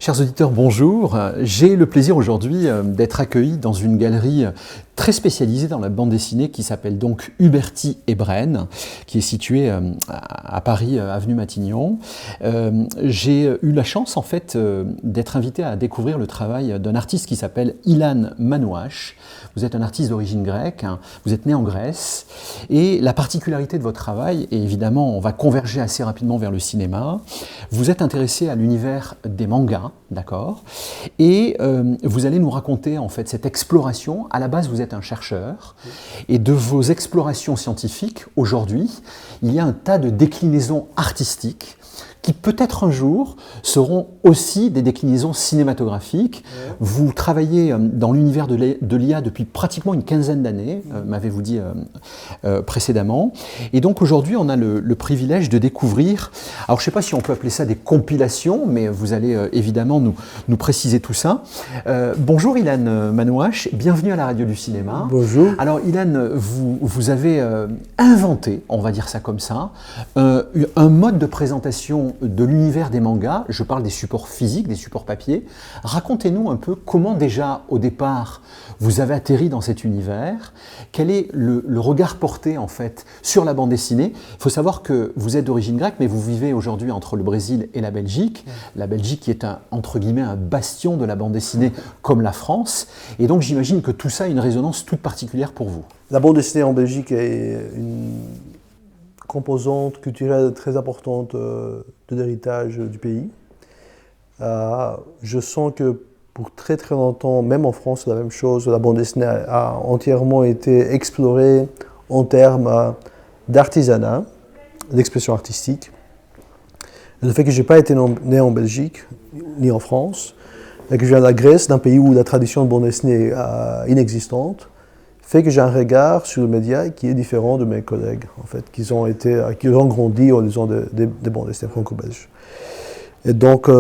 Chers auditeurs, bonjour. J'ai le plaisir aujourd'hui d'être accueilli dans une galerie très spécialisée dans la bande dessinée qui s'appelle donc Huberti et Braine, qui est située à Paris, avenue Matignon. J'ai eu la chance en fait d'être invité à découvrir le travail d'un artiste qui s'appelle Ilan Manouash. Vous êtes un artiste d'origine grecque, vous êtes né en Grèce, et la particularité de votre travail, et évidemment on va converger assez rapidement vers le cinéma, vous êtes intéressé à l'univers des mangas, d'accord, et vous allez nous raconter en fait cette exploration. À la base vous êtes un chercheur, et de vos explorations scientifiques, aujourd'hui, il y a un tas de déclinaisons artistiques qui peut-être un jour seront aussi des déclinaisons cinématographiques. Ouais. Vous travaillez dans l'univers de l'IA depuis pratiquement une quinzaine d'années, m'avez-vous dit précédemment. Et donc aujourd'hui, on a le privilège de découvrir, alors je ne sais pas si on peut appeler ça des compilations, mais vous allez évidemment nous préciser tout ça. Bonjour Ilan Manouash, bienvenue à la radio du cinéma. Bonjour. Alors Ilan, vous avez inventé, on va dire ça comme ça, un mode de présentation de l'univers des mangas. Je parle des supports physiques, des supports papier. Racontez-nous un peu comment déjà au départ vous avez atterri dans cet univers, quel est le regard porté en fait sur la bande dessinée. Il faut savoir que vous êtes d'origine grecque, mais vous vivez aujourd'hui entre le Brésil et la Belgique. La Belgique qui est entre guillemets un bastion de la bande dessinée comme la France, et donc j'imagine que tout ça a une résonance toute particulière pour vous. La bande dessinée en Belgique est une composante culturelle très importante de l'héritage du pays. Je sens que pour très très longtemps, même en France, c'est la même chose, la bande dessinée a entièrement été explorée en termes d'artisanat, d'expression artistique. Le fait que je n'ai pas été né en Belgique, ni en France, et que je viens de la Grèce, d'un pays où la tradition de bande dessinée est inexistante, fait que j'ai un regard sur le média qui est différent de mes collègues, en fait, qui ont grandi en lisant des bandes dessinées franco-belges. Et donc,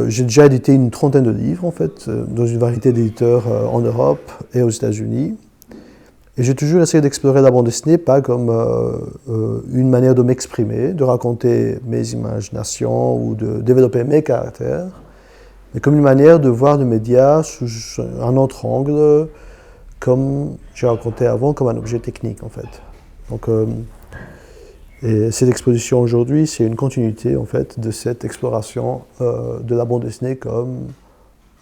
j'ai déjà édité une trentaine de livres, en fait, dans une variété d'éditeurs en Europe et aux États-Unis. Et j'ai toujours essayé d'explorer la bande dessinée, pas comme une manière de m'exprimer, de raconter mes imaginations ou de développer mes caractères, mais comme une manière de voir le média sous un autre angle, comme j'ai raconté avant, comme un objet technique en fait. Donc, et cette exposition aujourd'hui, c'est une continuité en fait de cette exploration de la bande dessinée comme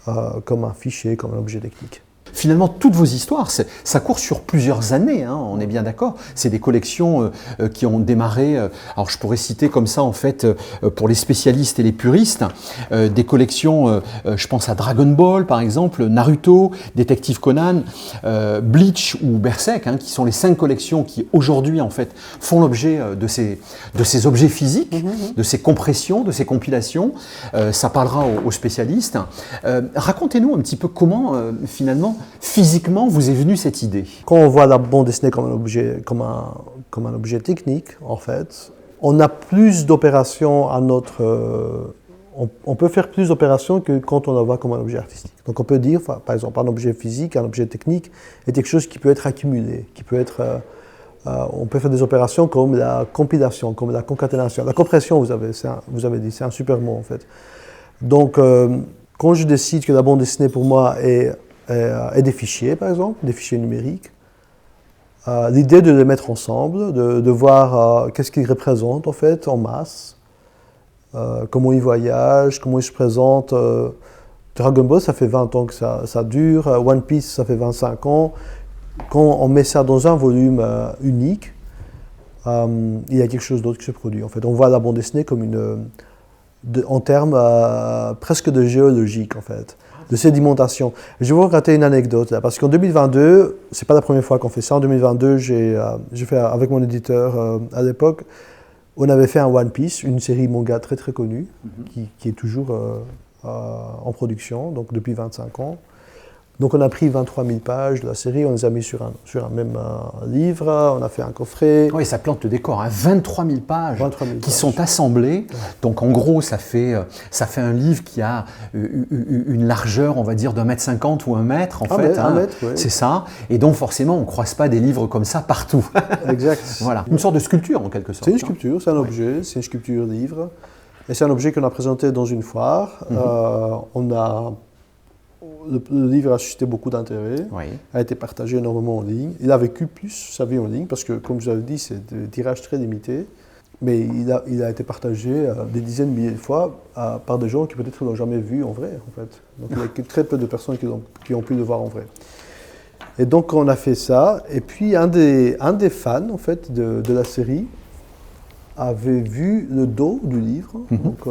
un fichier, comme un objet technique. Finalement, toutes vos histoires, ça court sur plusieurs années, hein, on est bien d'accord. C'est des collections qui ont démarré, alors je pourrais citer comme ça en fait, pour les spécialistes et les puristes, des collections, je pense à Dragon Ball par exemple, Naruto, Détective Conan, Bleach ou Berserk, hein, qui sont les 5 collections qui aujourd'hui en fait font l'objet de ces objets physiques, de ces compressions, de ces compilations. Ça parlera aux spécialistes. Racontez-nous un petit peu comment finalement, physiquement, vous est venue cette idée? Quand on voit la bande dessinée comme un objet technique, en fait, on a plus d'opérations à notre... on peut faire plus d'opérations que quand on la voit comme un objet artistique. Donc on peut dire, par exemple, un objet physique, un objet technique est quelque chose qui peut être accumulé, qui peut être... on peut faire des opérations comme la compilation, comme la concaténation. La compression, vous avez dit, c'est un super mot en fait. Donc, quand je décide que la bande dessinée pour moi est des fichiers, par exemple, des fichiers numériques. L'idée de les mettre ensemble, de voir qu'est-ce qu'ils représentent en fait, en masse, comment ils voyagent, comment ils se présentent. Dragon Ball, ça fait 20 ans que ça dure, One Piece, ça fait 25 ans. Quand on met ça dans un volume unique, il y a quelque chose d'autre qui se produit. En fait, on voit la bande dessinée comme en termes presque de géologique, en fait, de sédimentation. Je vais vous raconter une anecdote, là, parce qu'en 2022, c'est pas la première fois qu'on fait ça. En 2022, j'ai fait avec mon éditeur à l'époque, on avait fait un One Piece, une série manga très très connue, qui est toujours en production, donc depuis 25 ans. Donc on a pris 23 000 pages de la série, on les a mis sur un même livre, on a fait un coffret. Oui, ça plante le décor, hein. 23 000 pages qui sont assemblées. Ouais. Donc en gros, ça fait un livre qui a une largeur, on va dire, d'1,50 m ou 1 mètre, en fait. Un mètre, oui. C'est ça. Et donc forcément, on ne croise pas des livres comme ça partout. Exact. Voilà. Une sorte de sculpture, en quelque sorte. C'est une sculpture, c'est un objet, c'est une sculpture livre. Et c'est un objet qu'on a présenté dans une foire. Le livre a suscité beaucoup d'intérêt, a été partagé énormément en ligne. Il a vécu plus sa vie en ligne parce que, comme je l'avais dit, c'est des tirages très limités. Mais il a été partagé des dizaines de milliers de fois par des gens qui peut-être ne l'ont jamais vu en vrai. En fait. Donc il y a que très peu de personnes qui ont pu le voir en vrai. Et donc on a fait ça. Et puis un des fans en fait, de la série avait vu le dos du livre. Donc,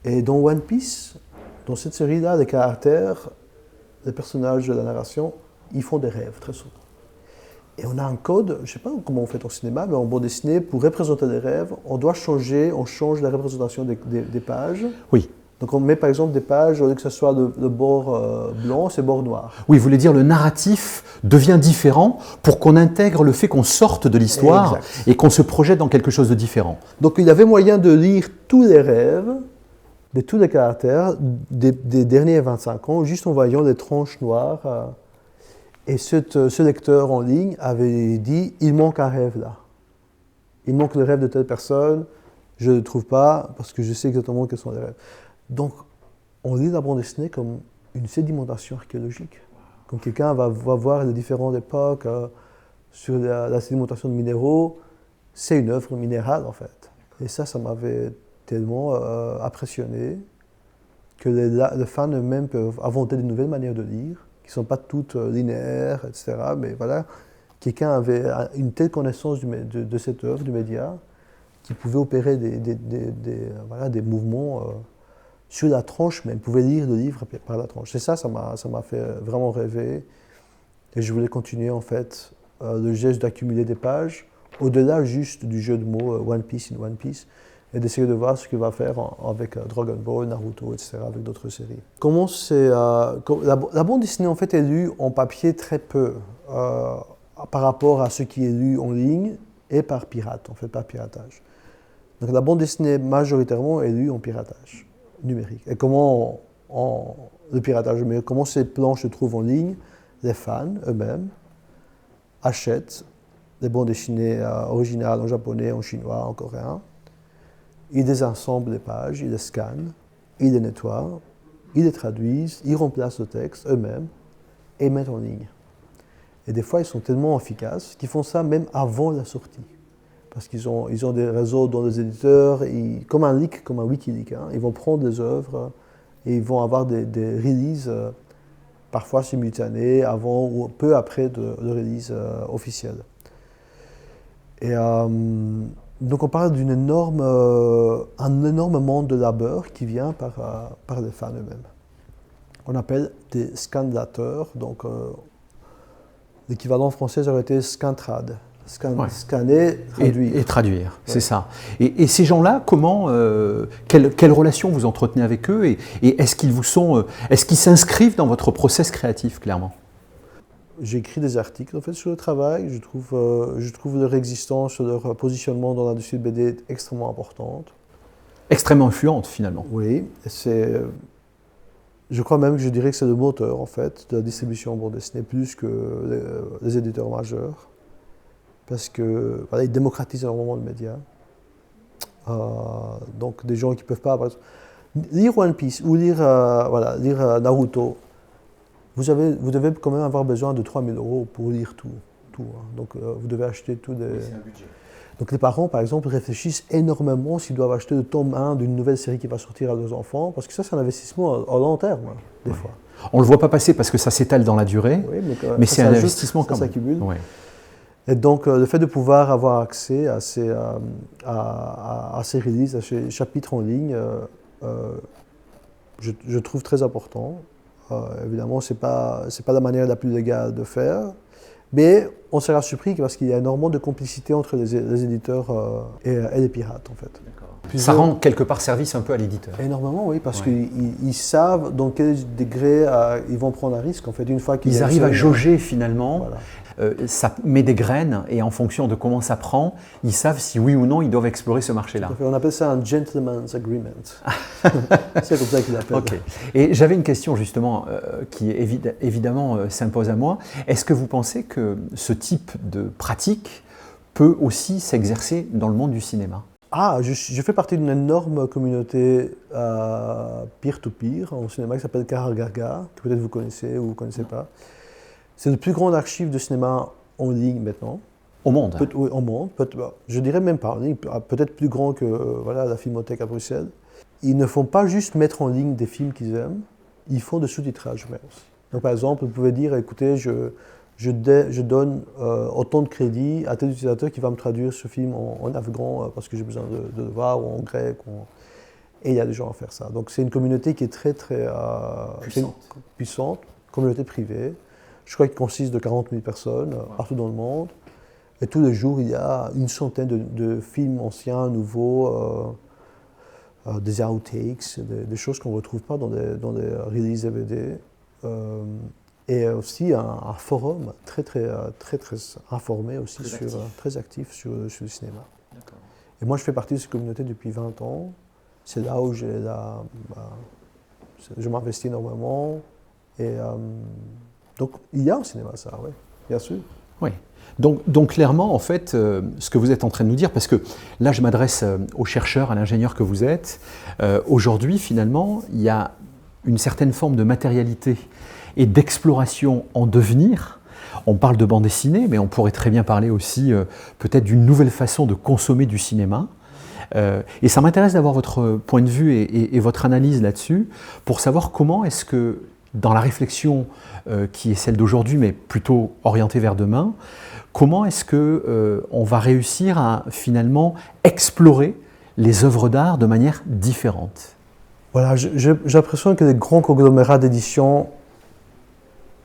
et dans One Piece, dans cette série-là, les caractères, les personnages de la narration, ils font des rêves très souvent. Et on a un code, je ne sais pas comment on fait au cinéma, mais en bande dessinée, pour représenter les rêves, on change la représentation des pages. Oui. Donc on met par exemple des pages, au lieu que ce soit le bord blanc, c'est bord noir. Oui, vous voulez dire le narratif devient différent pour qu'on intègre le fait qu'on sorte de l'histoire et qu'on se projette dans quelque chose de différent. Donc il y avait moyen de lire tous les rêves, de tous les caractères des derniers 25 ans, juste en voyant des tranches noires. Et ce lecteur en ligne avait dit « il manque un rêve là. Il manque le rêve de telle personne, je ne le trouve pas parce que je sais exactement quels sont les rêves. » Donc on lit la bande dessinée comme une sédimentation archéologique. Comme quelqu'un va voir les différentes époques sur la sédimentation de minéraux, c'est une œuvre minérale en fait. Et ça m'avait tellement impressionné que les fans eux-mêmes peuvent inventer de nouvelles manières de lire, qui ne sont pas toutes linéaires, etc. Mais voilà, quelqu'un avait une telle connaissance de cette œuvre, du média, qui pouvait opérer des mouvements sur la tranche même, pouvait lire le livre par la tranche. Et ça m'a fait vraiment rêver. Et je voulais continuer en fait le geste d'accumuler des pages, au-delà juste du jeu de mots One Piece in One Piece, et d'essayer de voir ce qu'il va faire avec Dragon Ball, Naruto, etc., avec d'autres séries. Comment c'est la bande dessinée en fait est lue en papier très peu par rapport à ce qui est lu en ligne et par pirate, en fait, par piratage. Donc la bande dessinée majoritairement est lue en piratage numérique. Et comment le piratage numérique, comment ces planches se trouvent en ligne? Les fans eux-mêmes achètent des bandes dessinées originales en japonais, en chinois, en coréen. Ils désassemblent les pages, ils les scannent, ils les nettoient, ils les traduisent, ils remplacent le texte eux-mêmes et mettent en ligne. Et des fois, ils sont tellement efficaces qu'ils font ça même avant la sortie. Parce qu'ils ont des réseaux dans les éditeurs, comme un leak, comme un Wikileaks. Hein, ils vont prendre des œuvres et ils vont avoir des releases parfois simultanées avant ou peu après le release officiel. Et donc on parle d'un énorme monde de labeur qui vient par les fans eux-mêmes. On appelle des scanlateurs, donc l'équivalent français aurait été scantrad. Scanner, traduire. Et traduire, c'est ça. Et ces gens-là, quelle relation vous entretenez avec eux et est-ce qu'ils s'inscrivent dans votre process créatif, clairement? J'écris des articles en fait, sur le travail. Je trouve leur existence, leur positionnement dans l'industrie de BD extrêmement importante. Extrêmement influente, finalement. Oui, je crois même que je dirais que c'est le moteur en fait, de la distribution en bande dessinée, plus que les éditeurs majeurs. Parce que voilà, ils démocratisent énormément le média. Donc des gens qui ne peuvent pas, par exemple, lire One Piece ou lire Naruto, vous devez quand même avoir besoin de 3 000 € pour lire tout. Hein. Donc vous devez acheter tout des... C'est un budget. Donc les parents, par exemple, réfléchissent énormément s'ils doivent acheter le tome 1 d'une nouvelle série qui va sortir à leurs enfants, parce que ça, c'est un investissement à long terme, hein, des fois. On ne le voit pas passer parce que ça s'étale dans la durée, oui, mais c'est un investissement quand même. Ça s'accumule. Ouais. Et donc, le fait de pouvoir avoir accès à ces releases, à ces chapitres en ligne, je trouve très important. Évidemment, ce n'est pas la manière la plus légale de faire, mais on sera surpris parce qu'il y a énormément de complicité entre les éditeurs et les pirates, en fait. Ça rend quelque part service un peu à l'éditeur. Énormément, oui, parce qu'ils savent dans quel degré ils vont prendre un risque. En fait, une fois qu'ils arrivent à jauger finalement. Voilà. Ça met des graines et en fonction de comment ça prend, ils savent si oui ou non ils doivent explorer ce marché-là. On appelle ça un gentleman's agreement. C'est comme ça qu'ils l'appellent. Okay. Et j'avais une question justement qui évidemment s'impose à moi. Est-ce que vous pensez que ce type de pratique peut aussi s'exercer dans le monde du cinéma ? Je fais partie d'une énorme communauté peer-to-peer en cinéma qui s'appelle Karagarga, que peut-être vous connaissez ou vous ne connaissez pas. C'est le plus grand archive de cinéma en ligne maintenant. Au monde? Oui, au monde. Je dirais même pas en ligne, peut-être plus grand que la Filmothèque à Bruxelles. Ils ne font pas juste mettre en ligne des films qu'ils aiment, ils font des sous-titrages aussi. Donc par exemple, vous pouvez dire, écoutez, je donne autant de crédit à tel utilisateur qui va me traduire ce film en afghan parce que j'ai besoin de le voir, ou en grec. Et il y a des gens à faire ça. Donc c'est une communauté qui est très très puissante, communauté privée. Je crois qu'il consiste de 40 000 personnes partout dans le monde. Et tous les jours, il y a une centaine de films anciens, nouveaux, des outtakes, des choses qu'on ne retrouve pas dans des releases DVD. Et aussi un forum très informé aussi, très actif sur le cinéma. Et moi, je fais partie de cette communauté depuis 20 ans. C'est là où je m'investis énormément. Et donc, il y a au cinéma ça, oui, bien sûr. Oui. Donc clairement, en fait, ce que vous êtes en train de nous dire, parce que là, je m'adresse aux chercheurs, à l'ingénieur que vous êtes, aujourd'hui, finalement, il y a une certaine forme de matérialité et d'exploration en devenir. On parle de bande dessinée, mais on pourrait très bien parler aussi peut-être d'une nouvelle façon de consommer du cinéma. Et ça m'intéresse d'avoir votre point de vue et votre analyse là-dessus, pour savoir comment est-ce que, dans la réflexion qui est celle d'aujourd'hui, mais plutôt orientée vers demain, comment est-ce qu'on va réussir à finalement explorer les œuvres d'art de manière différente? Voilà, j'ai l'impression que les grands conglomérats d'édition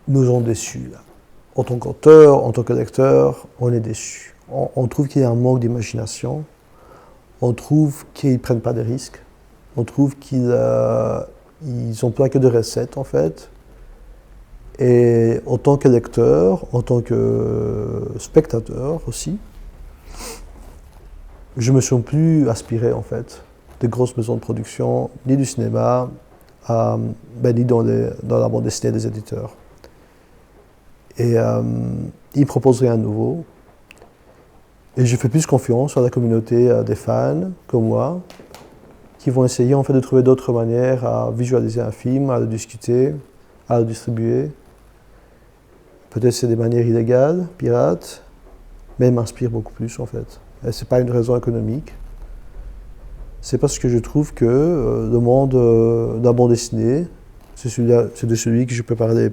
nous ont déçus. Là. En tant qu'auteur, en tant que lecteur, on est déçus. On trouve qu'il y a un manque d'imagination, on trouve qu'ils ne prennent pas de risques, on trouve qu'ils n'emploient que de recettes en fait. Et en tant que lecteur, en tant que spectateur aussi, je ne me sens plus aspiré en fait des grosses maisons de production, ni du cinéma, ni dans la bande dessinée des éditeurs. Et ils ne proposent rien de nouveau. Et je fais plus confiance à la communauté des fans comme moi, qui vont essayer en fait de trouver d'autres manières à visualiser un film, à le discuter, à le distribuer. Peut-être c'est des manières illégales, pirates, mais elles m'inspirent beaucoup plus en fait. Et ce n'est pas une raison économique. C'est parce que je trouve que le monde de la bande dessinée, c'est de celui que je peux parler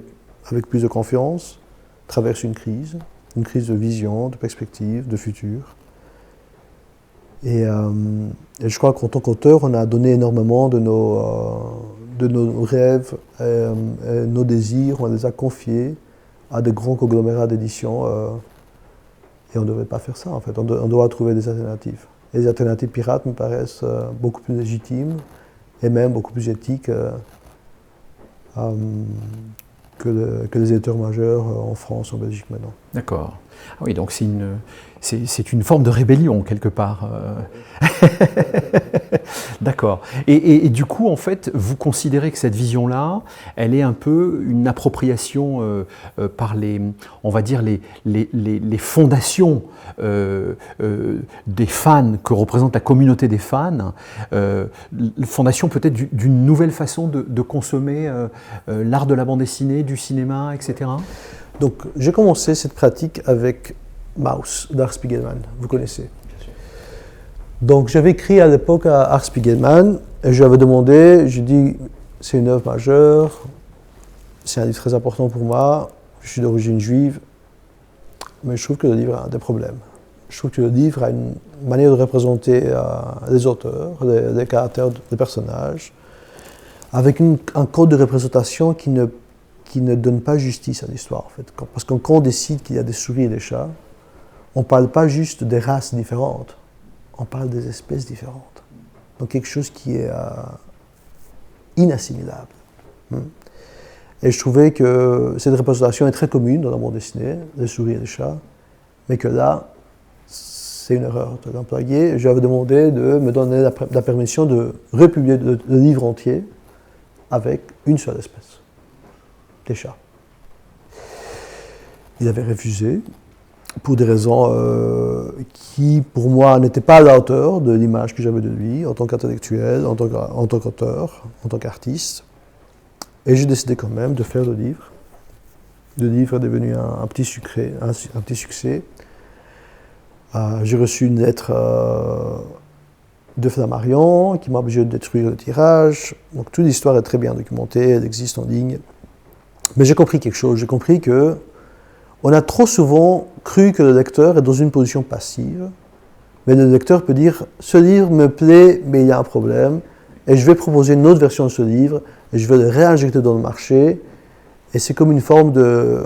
avec plus de confiance, traverse une crise de vision, de perspective, de futur. Et je crois qu'en tant qu'auteur, on a donné énormément de nos rêves, nos désirs, on les a confiés à des grands conglomérats d'édition. Et on ne devrait pas faire ça en fait, on doit trouver des alternatives. Et les alternatives pirates me paraissent beaucoup plus légitimes et même beaucoup plus éthiques que les éditeurs majeurs en France, en Belgique maintenant. D'accord. Ah oui, donc c'est une forme de rébellion quelque part. D'accord. Et du coup, en fait, vous considérez que cette vision-là, elle est un peu une appropriation par on va dire les fondations des fans que représente la communauté des fans, fondation peut-être d'une nouvelle façon de consommer l'art de la bande dessinée, du cinéma, etc. Donc, j'ai commencé cette pratique avec Maus d'Art Spiegelman, vous connaissez. Donc, j'avais écrit à l'époque à Art Spiegelman et je lui avais demandé, je dis, c'est une œuvre majeure, c'est un livre très important pour moi, je suis d'origine juive, mais je trouve que le livre a des problèmes. Je trouve que le livre a une manière de représenter les auteurs, les caractères des personnages, avec un code de représentation qui ne donne pas justice à l'histoire, en fait. Parce que quand on décide qu'il y a des souris et des chats, on ne parle pas juste des races différentes, on parle des espèces différentes. Donc quelque chose qui est inassimilable. Et je trouvais que cette représentation est très commune dans la bande dessinée, les souris et les chats, mais que là, c'est une erreur de l'employer. Je lui avais demandé de me donner la permission de republier le livre entier avec une seule espèce. Des chats. Il avait refusé. pour des raisons qui, pour moi, n'étaient pas à la hauteur de l'image que j'avais de lui en tant qu'intellectuel, en tant qu'auteur, en tant qu'artiste. Et j'ai décidé quand même de faire le livre. Le livre est devenu un petit succès. J'ai reçu une lettre de Flammarion qui m'a obligé de détruire le tirage. Donc toute l'histoire est très bien documentée, elle existe en ligne. Mais j'ai compris quelque chose, j'ai compris que on a trop souvent cru que le lecteur est dans une position passive, mais le lecteur peut dire « ce livre me plaît, mais il y a un problème, et je vais proposer une autre version de ce livre, et je vais le réinjecter dans le marché ». Et c'est comme une forme de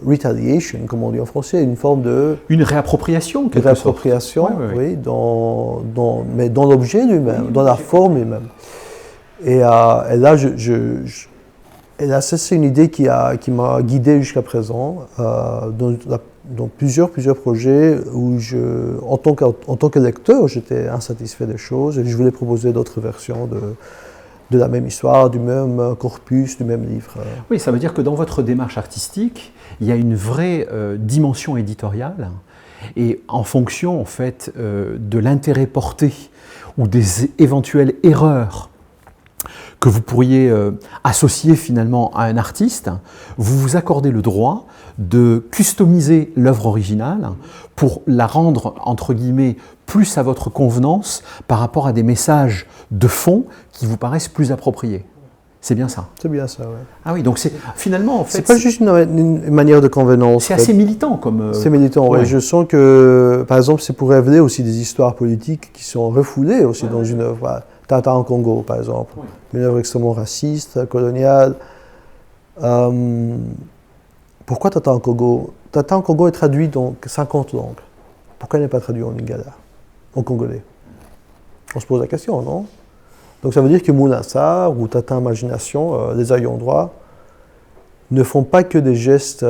retaliation, comme on dit en français, une forme de... Une réappropriation, quelque sorte. Une réappropriation, oui, mais dans l'objet lui-même, dans la forme lui-même. Et là, et là, ça, c'est une idée qui m'a guidé jusqu'à présent dans plusieurs projets où, en tant que lecteur, j'étais insatisfait des choses et je voulais proposer d'autres versions de la même histoire, du même corpus, du même livre. Oui, ça veut dire que dans votre démarche artistique, il y a une vraie dimension éditoriale et en fonction, en fait, de l'intérêt porté ou des éventuelles erreurs que vous pourriez associer finalement à un artiste, vous vous accordez le droit de customiser l'œuvre originale pour la rendre, entre guillemets, plus à votre convenance par rapport à des messages de fond qui vous paraissent plus appropriés. C'est bien ça? C'est bien ça, oui. Ah oui, donc c'est finalement, en fait... C'est pas juste une manière de convenance. C'est assez militant comme... C'est militant, oui. Je sens que, par exemple, c'est pour révéler aussi des histoires politiques qui sont refoulées aussi dans une œuvre. Voilà. Tata en Congo, par exemple. Oui. Une œuvre extrêmement raciste, coloniale. Pourquoi Tata en Congo? Tata en Congo est traduit dans 50 langues. Pourquoi il n'est pas traduit en lingala, en congolais? On se pose la question, non? Donc ça veut dire que Moulin Sarr ou Tata Imagination, les ayants droit, ne font pas que des gestes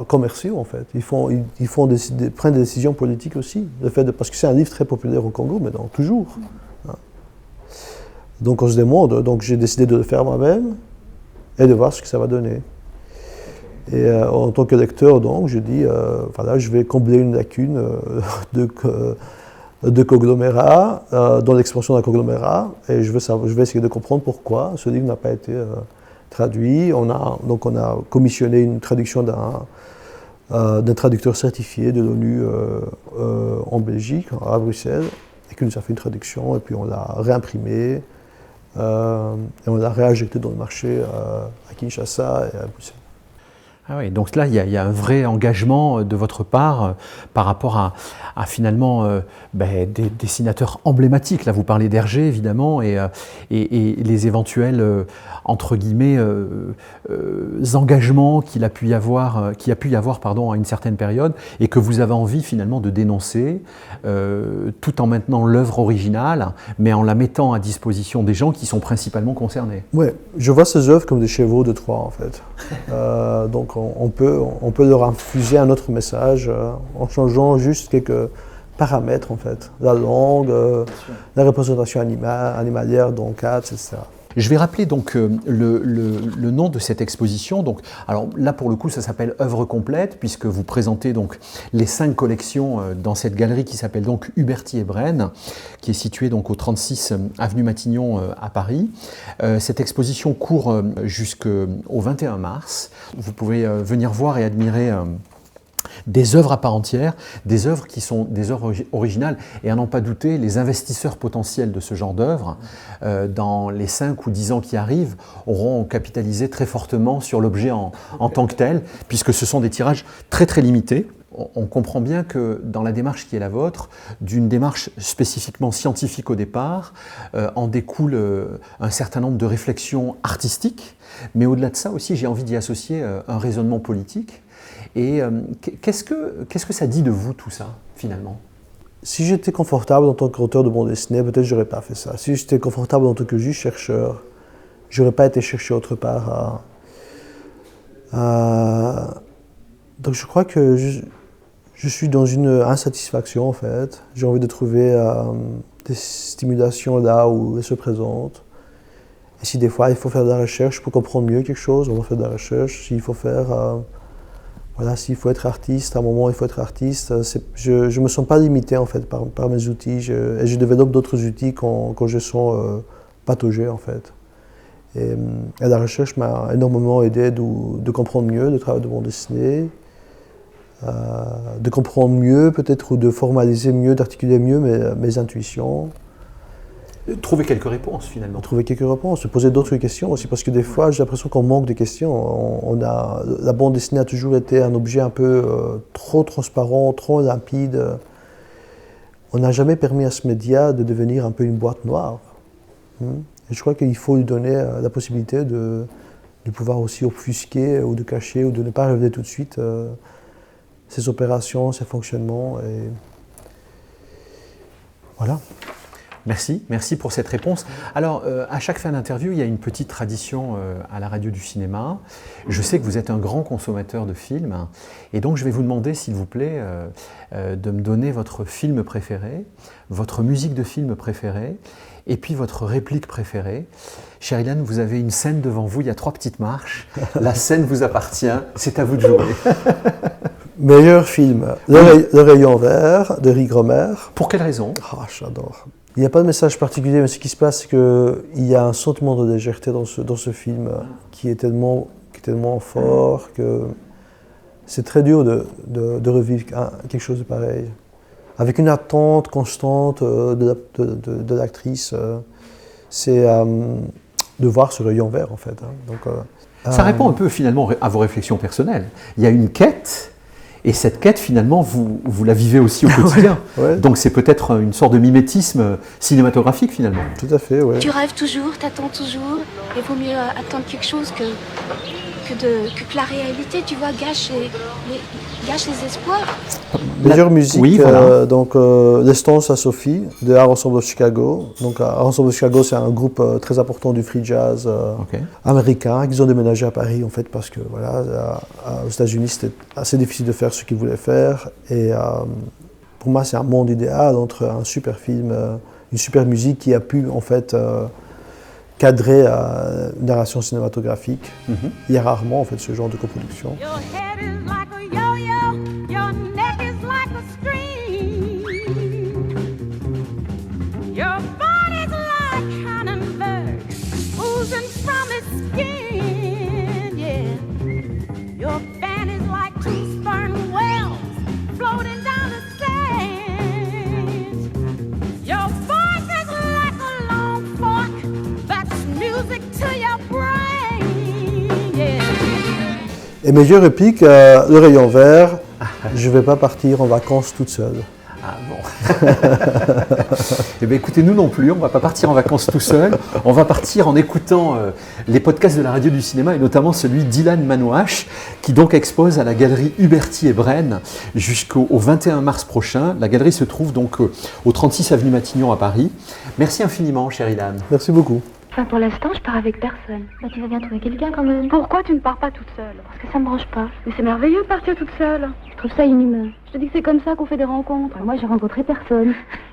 commerciaux, en fait. Ils prennent des décisions politiques aussi. Parce que c'est un livre très populaire au Congo, mais toujours. Donc on se demande, donc j'ai décidé de le faire moi-même et de voir ce que ça va donner. Et en tant que lecteur, donc, je dis, voilà, je vais combler une lacune de conglomérat, dans l'expansion d'un conglomérat, et je vais essayer de comprendre pourquoi ce livre n'a pas été traduit. On a commissionné une traduction d'un traducteur certifié de l'ONU en Belgique, à Bruxelles, et qui nous a fait une traduction, et puis on l'a réimprimé. Et on l'a réinjecté dans le marché à Kinshasa et à Bruxelles. Ah oui, donc là, il y a un vrai engagement de votre part par rapport à finalement des dessinateurs emblématiques. Là, vous parlez d'Hergé, évidemment, et les éventuels, entre guillemets, engagements qu'il a pu y avoir à une certaine période, et que vous avez envie finalement de dénoncer, tout en maintenant l'œuvre originale, mais en la mettant à disposition des gens qui sont principalement concernés. Oui, je vois ces œuvres comme des chevaux de Troie, en fait. Donc, on peut leur infuser un autre message en changeant juste quelques paramètres, en fait. La langue, la représentation animalière, donc etc. Je vais rappeler donc le nom de cette exposition. Donc, alors là, pour le coup, ça s'appelle Œuvre complète, puisque vous présentez donc les 5 collections dans cette galerie qui s'appelle donc Huberti et Brenne, qui est située donc au 36 avenue Matignon à Paris. Cette exposition court jusqu'au 21 mars. Vous pouvez venir voir et admirer des œuvres à part entière, des œuvres qui sont des œuvres originales, et à n'en pas douter, les investisseurs potentiels de ce genre d'œuvres, dans les 5 ou 10 ans qui arrivent, auront capitalisé très fortement sur l'objet en tant que tel, puisque ce sont des tirages très très limités. On comprend bien que dans la démarche qui est la vôtre, d'une démarche spécifiquement scientifique au départ, en découle un certain nombre de réflexions artistiques, mais au-delà de ça aussi, j'ai envie d'y associer un raisonnement politique. Et qu'est-ce que ça dit de vous, tout ça, finalement? Si j'étais confortable en tant qu'auteur de bande dessinée, peut-être je n'aurais pas fait ça. Si j'étais confortable en tant que juste chercheur, je n'aurais pas été chercher autre part. Donc je crois que je suis dans une insatisfaction, en fait. J'ai envie de trouver des stimulations là où elles se présentent. Et si des fois il faut faire de la recherche pour comprendre mieux quelque chose, on va faire de la recherche. S'il faut faire voilà, s'il faut être artiste, à un moment il faut être artiste. Je ne me sens pas limité en fait par mes outils et je développe d'autres outils quand je sens pataugé en fait. Et la recherche m'a énormément aidé de comprendre mieux le travail de bande dessinée, de comprendre mieux peut-être ou de formaliser mieux, d'articuler mieux mes intuitions. Trouver quelques réponses finalement. Trouver quelques réponses, se poser d'autres questions aussi, parce que des fois j'ai l'impression qu'on manque de questions. La bande dessinée a toujours été un objet un peu trop transparent, trop limpide. On n'a jamais permis à ce média de devenir un peu une boîte noire. Et je crois qu'il faut lui donner la possibilité de pouvoir aussi offusquer ou de cacher ou de ne pas révéler tout de suite ses opérations, ses fonctionnements. Et voilà. Merci pour cette réponse. Alors, à chaque fin d'interview, il y a une petite tradition à la radio du cinéma. Je sais que vous êtes un grand consommateur de films, et donc je vais vous demander, s'il vous plaît, de me donner votre film préféré, votre musique de film préférée, et puis votre réplique préférée. Cher Ilan, vous avez une scène devant vous, il y a 3 petites marches. La scène vous appartient, c'est à vous de jouer. Meilleur film, Le Rayon Vert de Rick Romer. Pour quelle raison? J'adore. Il n'y a pas de message particulier, mais ce qui se passe, c'est qu'il y a un sentiment de légèreté dans ce film qui est tellement fort que c'est très dur de revivre quelque chose de pareil. Avec une attente constante de l'actrice, c'est de voir ce rayon vert en fait. Donc, ça répond un peu finalement à vos réflexions personnelles. Il y a une quête. Et cette quête, finalement, vous la vivez aussi au quotidien. Ouais. Donc c'est peut-être une sorte de mimétisme cinématographique, finalement. Tout à fait, oui. Tu rêves toujours, t'attends toujours. Il vaut mieux attendre quelque chose que la réalité, tu vois, gâche les espoirs. Meilleure musique, oui, voilà. L'Estance à Sophie, de Art Ensemble of Chicago. Donc, Art Ensemble of Chicago, c'est un groupe très important du free jazz américain, qu'ils ont déménagé à Paris, en fait, parce que, voilà, aux États-Unis, c'était assez difficile de faire ce qu'ils voulaient faire. Et pour moi, c'est un monde idéal entre un super film, une super musique qui a pu, en fait, cadrer une narration cinématographique. Il y a rarement, en fait, ce genre de coproduction. Et meilleure réplique, Le Rayon Vert, je ne vais pas partir en vacances toute seule. Ah bon. Eh bien écoutez, nous non plus, on ne va pas partir en vacances tout seul. On va partir en écoutant les podcasts de la radio du cinéma et notamment celui d'Ilan Manouach qui donc expose à la galerie Huberti et Brenne jusqu'au 21 mars prochain. La galerie se trouve donc au 36 avenue Matignon à Paris. Merci infiniment, cher Ilan. Merci beaucoup. Enfin, pour l'instant, je pars avec personne. Bah, tu vas bien trouver quelqu'un quand même. Pourquoi tu ne pars pas toute seule? Parce que ça me branche pas. Mais c'est merveilleux de partir toute seule. Je trouve ça inhumain. Je te dis que c'est comme ça qu'on fait des rencontres. Moi, j'ai rencontré personne.